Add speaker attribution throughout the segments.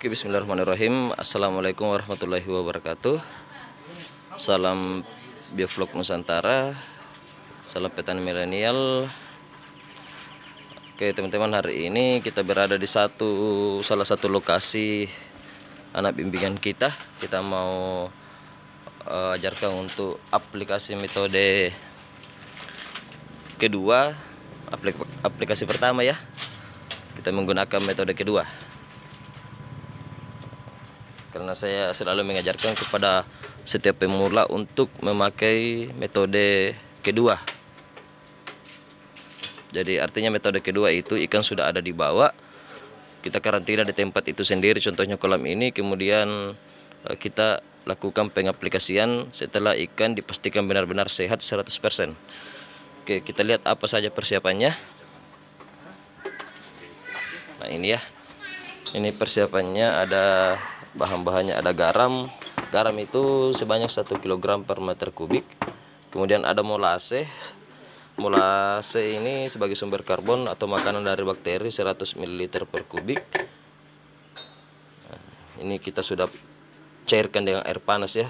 Speaker 1: Oke, bismillahirrahmanirrahim. Assalamualaikum warahmatullahi wabarakatuh. Salam Biovlog Nusantara. Salam petani milenial. Oke teman-teman, hari ini kita berada di salah satu lokasi anak bimbingan kita. Kita mau ajarkan untuk aplikasi metode kedua. Aplikasi pertama ya, kita menggunakan metode kedua, karena saya selalu mengajarkan kepada setiap pemula untuk memakai metode kedua. Jadi artinya metode kedua itu ikan sudah ada di bawah, kita karantina di tempat itu sendiri, contohnya kolam ini, kemudian kita lakukan pengaplikasian setelah ikan dipastikan benar-benar sehat 100%. Oke, kita lihat apa saja persiapannya. Nah ini ya, ini persiapannya, ada bahan-bahannya, ada garam. Garam itu sebanyak 1 kg per meter kubik. Kemudian ada molase. Molase ini sebagai sumber karbon atau makanan dari bakteri 100 ml per kubik. Nah, ini kita sudah cairkan dengan air panas ya.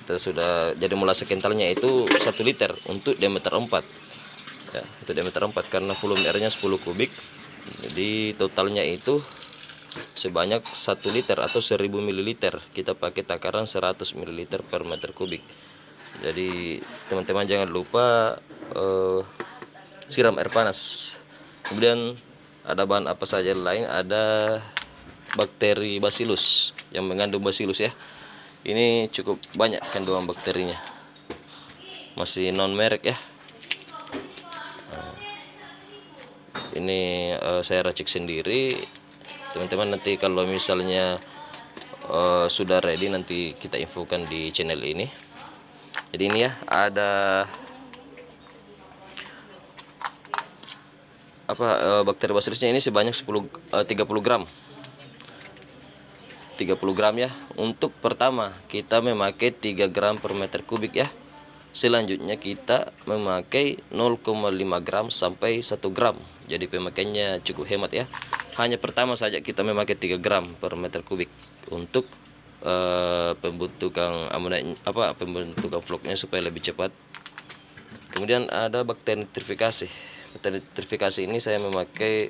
Speaker 1: Kita sudah, jadi molase kentalnya itu 1 liter untuk diameter 4 ya, untuk diameter 4 karena volume airnya 10 kubik. Jadi totalnya itu sebanyak 1 liter atau 1000 ml. Kita pakai takaran 100 ml per meter kubik. Jadi teman-teman jangan lupa siram air panas. Kemudian ada bahan apa saja lain, ada bakteri bacillus yang mengandung bacillus ya. Ini cukup banyak kandungan bakterinya, masih non merek ya. Ini saya racik sendiri. Teman-teman nanti kalau misalnya sudah ready, nanti kita infokan di channel ini. Jadi ini ya, ada bakteri bacillusnya ini sebanyak 30 gram. 30 gram ya. Untuk pertama kita memakai 3 gram per meter kubik ya. Selanjutnya kita memakai 0,5 gram sampai 1 gram. Jadi pemakaiannya cukup hemat ya. Hanya pertama saja kita memakai 3 gram per meter kubik untuk pembentukan pembentukan vlognya supaya lebih cepat. Kemudian ada bakteri nitrifikasi. Bakteri nitrifikasi ini saya memakai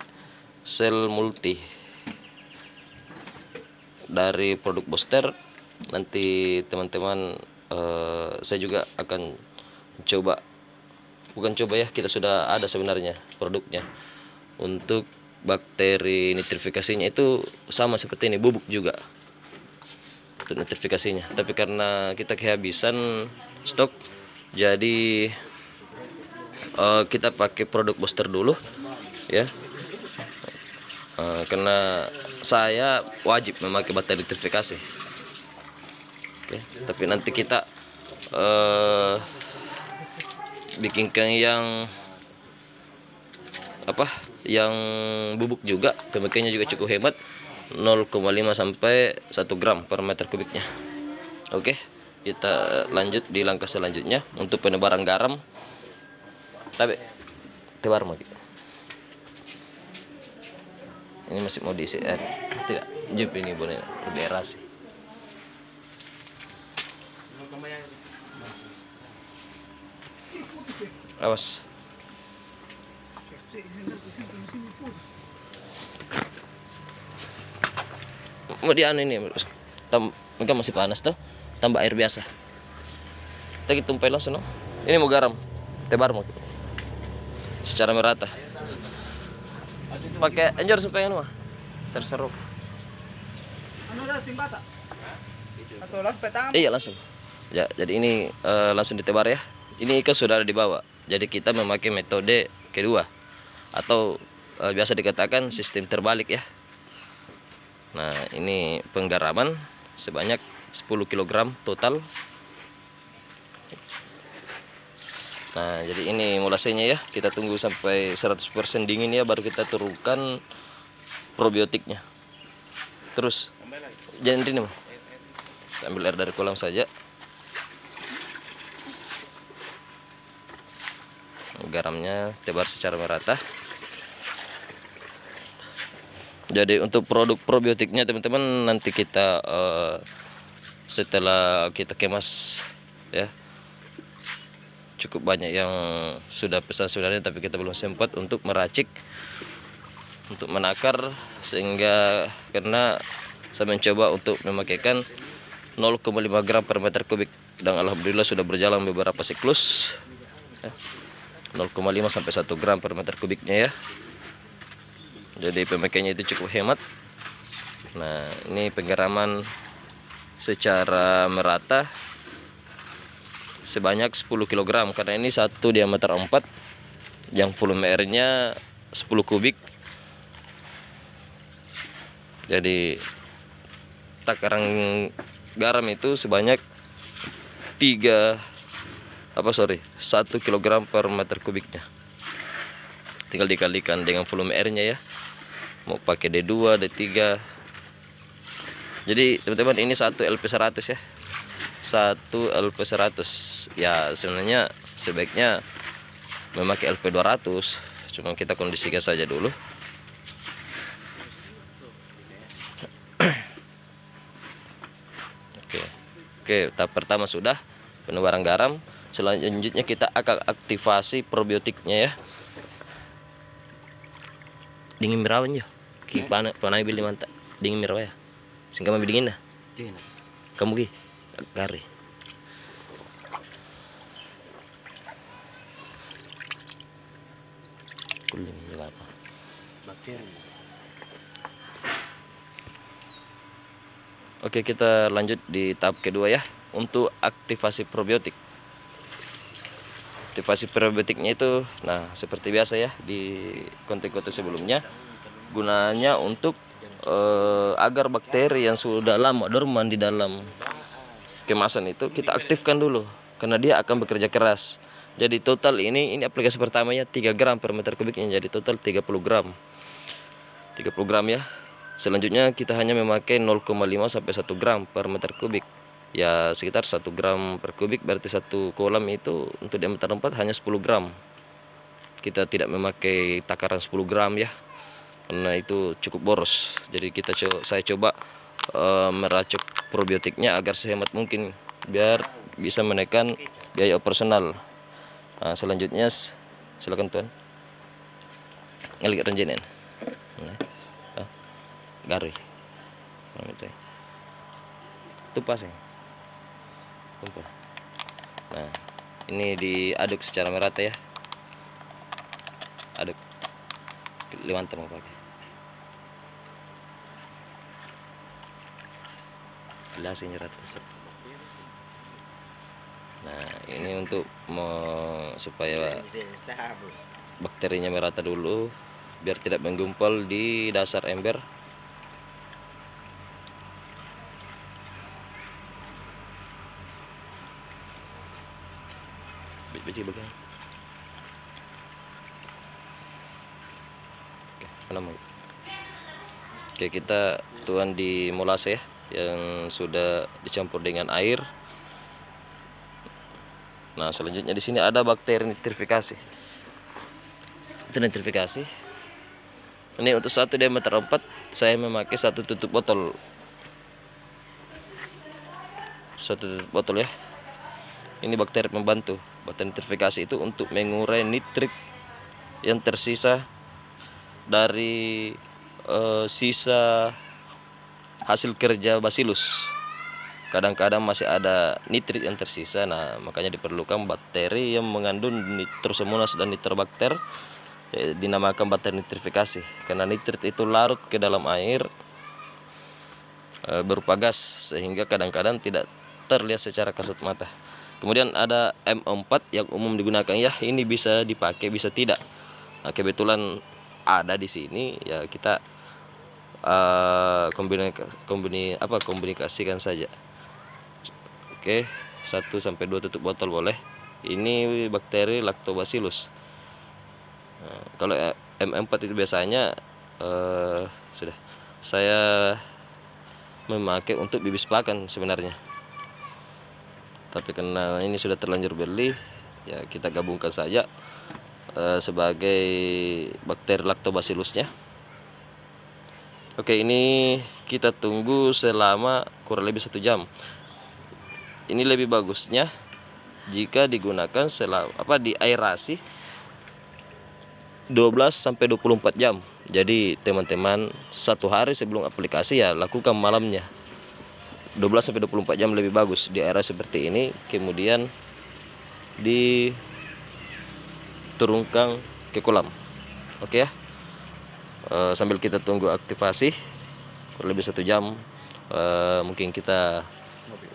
Speaker 1: sel multi dari produk Booster. Nanti teman-teman saya juga akan kita sudah ada sebenarnya produknya. Untuk bakteri nitrifikasinya itu sama seperti ini, bubuk juga untuk nitrifikasinya, tapi karena kita kehabisan stok, jadi kita pakai produk Booster dulu ya. Karena saya wajib memakai bakteri nitrifikasi. Oke, tapi nanti kita bikinkan yang bubuk juga, pemakaiannya juga cukup hemat, 0,5 sampai 1 gram per meter kubiknya. Oke, kita lanjut di langkah selanjutnya untuk penebaran garam. Tapi tebar mau gitu. Ini masih mau diisi air. Tidak, jup ini boleh berderasi. Awas. Mau dianu ini, mereka masih panas tuh. Tambah air biasa. Kita tumpah langsung no. Ini mau garam, tebar mau gitu. Secara merata. Pakai anjur supaya anu mah seru-seru. Iya langsung. Ya, jadi ini langsung ditebar ya. Ini ikan sudah ada di bawah. Jadi kita memakai metode kedua atau biasa dikatakan sistem terbalik ya. Nah, ini penggaraman sebanyak 10 kg total. Nah, jadi ini molasenya ya. Kita tunggu sampai 100% dingin ya, baru kita turunkan probiotiknya. Terus jangan ini mah. Ambil air dari kolam saja. Garamnya tebar secara merata. Jadi untuk produk probiotiknya teman-teman nanti kita setelah kita kemas ya, cukup banyak yang sudah pesan sebenarnya, tapi kita belum sempat untuk meracik, untuk menakar, sehingga karena saya mencoba untuk memakaikan 0,5 gram per meter kubik, dan alhamdulillah sudah berjalan beberapa siklus ya, 0,5 sampai 1 gram per meter kubiknya ya. Jadi pemakaiannya itu cukup hemat. Nah, ini penggaraman secara merata sebanyak 10 kg, karena ini satu diameter 4 yang volume airnya 10 kubik. Jadi takaran garam itu sebanyak 1 kg per meter kubiknya. Tinggal dikalikan dengan volume airnya ya, mau pakai D2, D3. Jadi teman-teman, ini 1 LP100 ya, 1 LP100 ya. Sebenarnya sebaiknya memakai LP200, cuma kita kondisikan saja dulu. Oke, tahap pertama sudah penubaran garam. Selanjutnya kita akan aktivasi probiotiknya ya. Dingin berawan ya, panai beli mantap dingin merah ya, sehingga mau dingin nah kamu gi gari. Kulit juga apa bakteri. Oke, kita lanjut di tahap kedua ya, untuk aktivasi probiotik. Aktivasi probiotiknya itu, nah seperti biasa ya di konten-konten sebelumnya, gunanya untuk agar bakteri yang sudah lama dorman di dalam kemasan itu kita aktifkan dulu, karena dia akan bekerja keras. Jadi total ini aplikasi pertamanya 3 gram per meter kubiknya, jadi total 30 gram ya. Selanjutnya kita hanya memakai 0,5 sampai 1 gram per meter kubik ya, sekitar 1 gram per kubik, berarti satu kolam itu untuk diameter 4 hanya 10 gram. Kita tidak memakai takaran 10 gram ya, karena itu cukup boros. Jadi saya coba meracik probiotiknya agar sehemat mungkin, biar bisa menekan biaya operasional. Nah, selanjutnya silakan tuan ngelihat renjenin gari tupas ya. Nah, ini diaduk secara merata ya, aduk liwanta mau pakai gelasnya rata. Nah, ini untuk supaya bakterinya merata dulu, biar tidak menggumpal di dasar ember. Biji begini. Oke, kita tuang di molase ya, yang sudah dicampur dengan air. Nah, selanjutnya di sini ada bakteri nitrifikasi. Itu nitrifikasi. Ini untuk satu diameter 4 saya memakai 1 tutup botol. 1 tutup botol ya. Ini bakteri pembantu. Bakteri nitrifikasi itu untuk mengurai nitrit yang tersisa dari sisa hasil kerja bacillus. Kadang-kadang masih ada nitrit yang tersisa. Nah, makanya diperlukan bakteri yang mengandung nitrosomonas dan nitrobakter, dinamakan bakteri nitrifikasi, karena nitrit itu larut ke dalam air berupa gas, sehingga kadang-kadang tidak terlihat secara kasat mata. Kemudian ada M4 yang umum digunakan ya, ini bisa dipakai bisa tidak. Nah, kebetulan ada di sini ya, kita komunikasikan saja. Oke, 1 sampai 2 tutup botol boleh. Ini bakteri lactobacillus. Nah, kalau M4 itu biasanya sudah saya memakai untuk bibis pakan sebenarnya, tapi karena ini sudah terlanjur beli ya, kita gabungkan saja sebagai bakteri lactobacillusnya. Oke, ini kita tunggu selama kurang lebih 1 jam. Ini lebih bagusnya jika digunakan diaerasi 12 sampai 24 jam. Jadi teman-teman 1 hari sebelum aplikasi ya lakukan malamnya. 12 sampai 24 jam lebih bagus di aerasi seperti ini, kemudian diturunkan ke kolam. Oke ya. Sambil kita tunggu aktivasi kurang lebih 1 jam, mungkin kita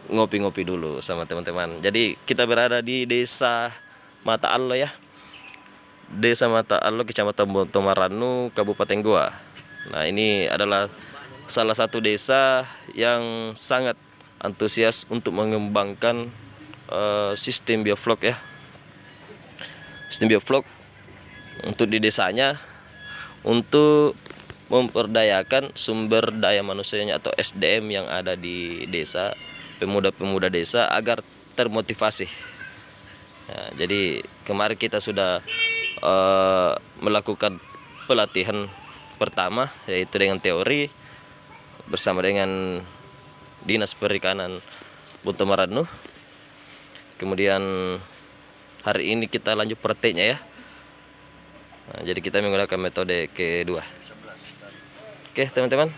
Speaker 1: ngopi-ngopi dulu sama teman-teman. Jadi kita berada di Desa Mata Allo ya, Desa Mata Allo, Kecamatan Bontomaranu, Kabupaten Goa. Nah, ini adalah salah satu desa yang sangat antusias untuk mengembangkan sistem bioflok ya. Sistem bioflok untuk di desanya, untuk memperdayakan sumber daya manusianya atau SDM yang ada di desa, pemuda-pemuda desa agar termotivasi. Nah, jadi kemarin kita sudah melakukan pelatihan pertama, yaitu dengan teori bersama dengan Dinas Perikanan Bontomaranu. Kemudian hari ini kita lanjut prakteknya ya. Nah, jadi kita menggunakan metode kedua. Oke teman-teman,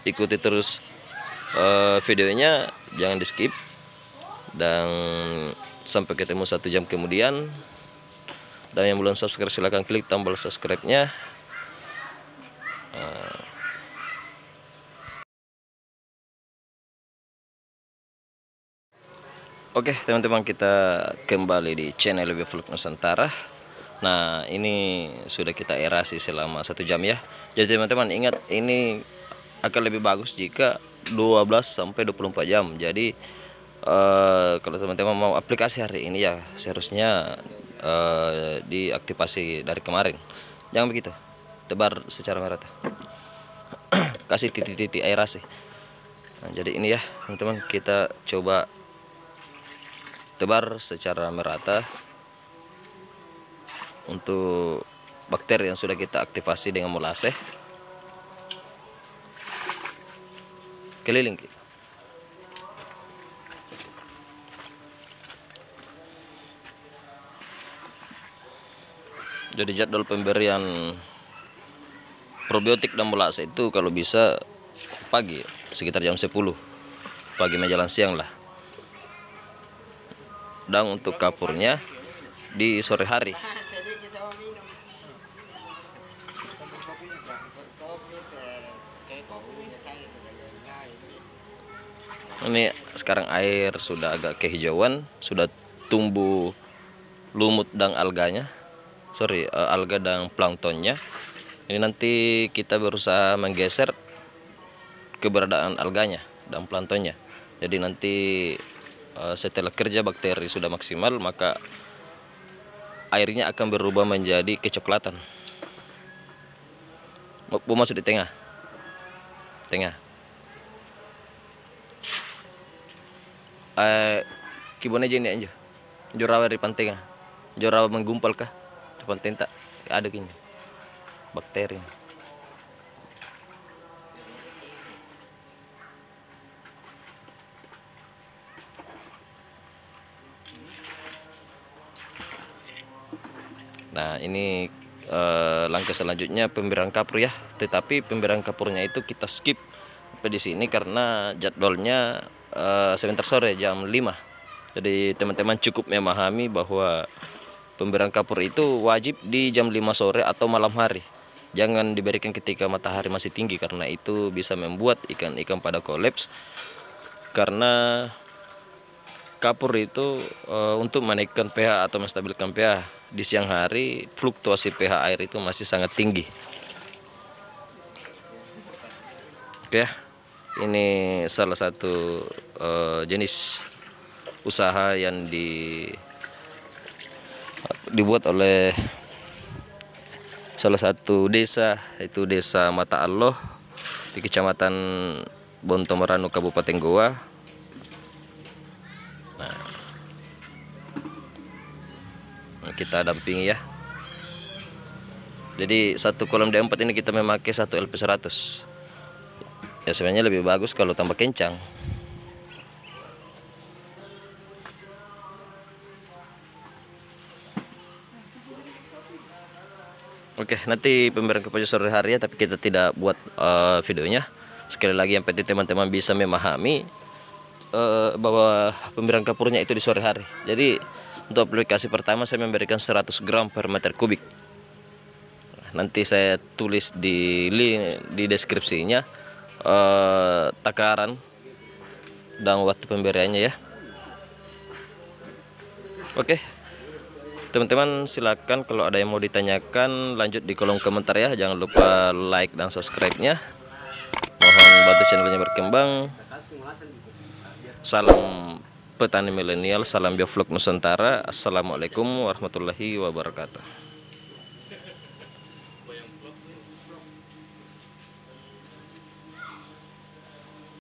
Speaker 1: ikuti terus videonya, jangan di skip, dan sampai ketemu 1 jam kemudian. Dan yang belum subscribe silahkan klik tombol subscribe-nya. Oke teman-teman, kita kembali di channel Bioflok Nusantara. Nah, ini sudah kita aerasi selama 1 jam ya. Jadi teman-teman ingat, ini akan lebih bagus jika 12 sampai 24 jam. Jadi kalau teman-teman mau aplikasi hari ini ya seharusnya diaktifasi dari kemarin. Jangan begitu, tebar secara merata. Kasih titik-titik aerasi. Nah, jadi ini ya teman-teman, kita coba tebar secara merata untuk bakteri yang sudah kita aktifasi dengan molase. Keliling kita. Jadi jadwal pemberian probiotik dan molase itu kalau bisa pagi sekitar jam 10 pagi menjelang siang lah. Dan untuk kapurnya di sore hari. Ini sekarang air sudah agak kehijauan, sudah tumbuh lumut dan alga dan planktonnya. Ini nanti kita berusaha menggeser keberadaan alganya dan planktonnya. Jadi nanti setelah kerja bakteri sudah maksimal, maka airnya akan berubah menjadi kecoklatan. Mau masuk di tengah. Kibone aja ini aja. Jorawa di pantai, jorawa menggumpal kah? Di pantai tak ada gini bakteri. Nah, ini langkah selanjutnya pemberian kapur ya. Tetapi pemberian kapurnya itu kita skip sampai di sini karena jadwalnya sebentar sore jam 5. Jadi teman-teman cukup memahami bahwa pemberian kapur itu wajib di jam 5 sore atau malam hari. Jangan diberikan ketika matahari masih tinggi karena itu bisa membuat ikan-ikan pada kolaps. Karena kapur itu untuk menaikkan pH atau menstabilkan pH. Di siang hari fluktuasi pH air itu masih sangat tinggi. Oke, ini salah satu jenis usaha yang dibuat oleh salah satu desa, yaitu Desa Mata Allo di Kecamatan Bontomaranu, Kabupaten Goa. Nah, kita dampingi ya. Jadi satu kolom D4 ini kita memakai satu LP100. Ya sebenarnya lebih bagus kalau tambah kencang. Oke, nanti pemberian kepada sore hari ya, tapi kita tidak buat videonya. Sekali lagi yang penting teman-teman bisa memahami bahwa pemberian kapurnya itu di sore hari. Jadi untuk aplikasi pertama saya memberikan 100 gram per meter kubik. Nanti saya tulis di link di deskripsinya takaran dan waktu pemberiannya ya. Oke. Teman-teman silakan kalau ada yang mau ditanyakan lanjut di kolom komentar ya. Jangan lupa like dan subscribe-nya. Mohon bantu channelnya berkembang. Salam petani milenial, salam biovlog Nusantara. Assalamualaikum warahmatullahi wabarakatuh.